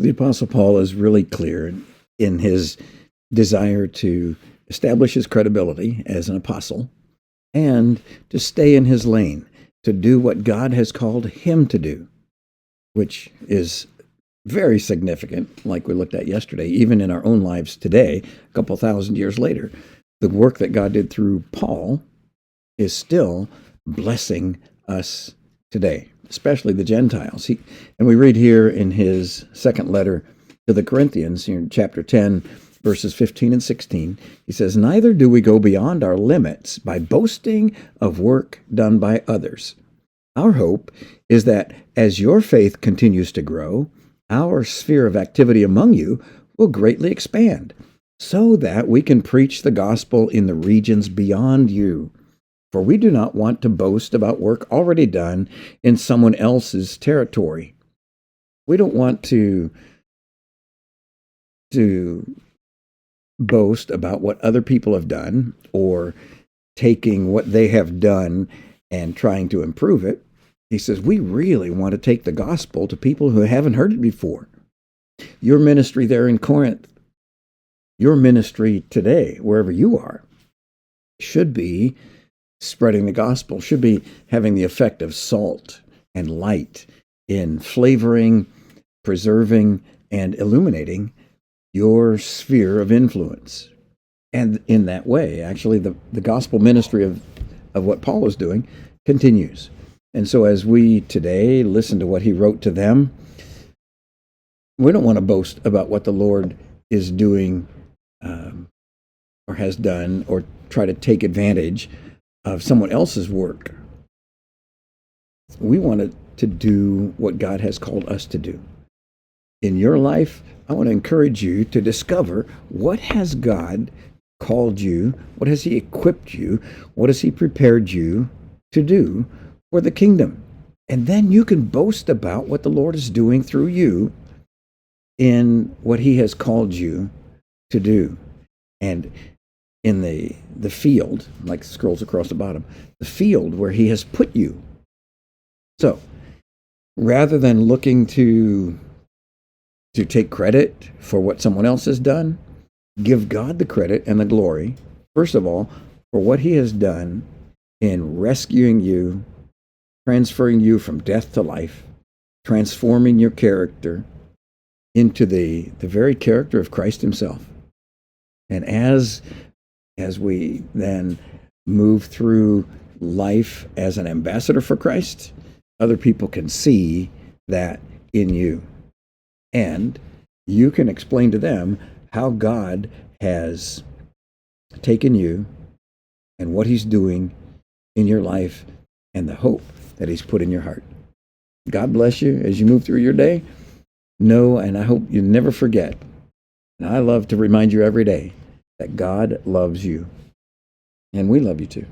The Apostle Paul is really clear in his desire to establish his credibility as an apostle and to stay in his lane, to do what God has called him to do, which is very significant, like we looked at yesterday, even in our own lives today, a couple thousand years later. The work that God did through Paul is still blessing us today, especially the Gentiles. And we read here in his second letter to the Corinthians, in chapter 10, verses 15 and 16, he says, "Neither do we go beyond our limits by boasting of work done by others. Our hope is that as your faith continues to grow, our sphere of activity among you will greatly expand, so that we can preach the gospel in the regions beyond you. For we do not want to boast about work already done in someone else's territory." We don't want to boast about what other people have done or taking what they have done and trying to improve it. He says, we really want to take the gospel to people who haven't heard it before. Your ministry there in Corinth, your ministry today, wherever you are, should be spreading the gospel, should be having the effect of salt and light in flavoring, preserving, and illuminating your sphere of influence. And in that way, actually, the gospel ministry of what Paul is doing continues. And so as we today listen to what he wrote to them, we don't want to boast about what the Lord is doing or has done, or try to take advantage of someone else's work. We want to do what God has called us to do. In your life, I want to encourage you to discover, what has God called you? What has he equipped you? What has he prepared you to do for the kingdom? And then you can boast about what the Lord is doing through you in what he has called you to do. And in the field, like scrolls across the bottom, the field where he has put you. So, rather than looking to take credit for what someone else has done, give God the credit and the glory, first of all, for what he has done in rescuing you, transferring you from death to life, transforming your character into the very character of Christ himself. And as we then move through life as an ambassador for Christ, other people can see that in you. And you can explain to them how God has taken you and what he's doing in your life and the hope that he's put in your heart. God bless you as you move through your day. Know, and I hope you never forget, and I love to remind you every day, that God loves you. And we love you too.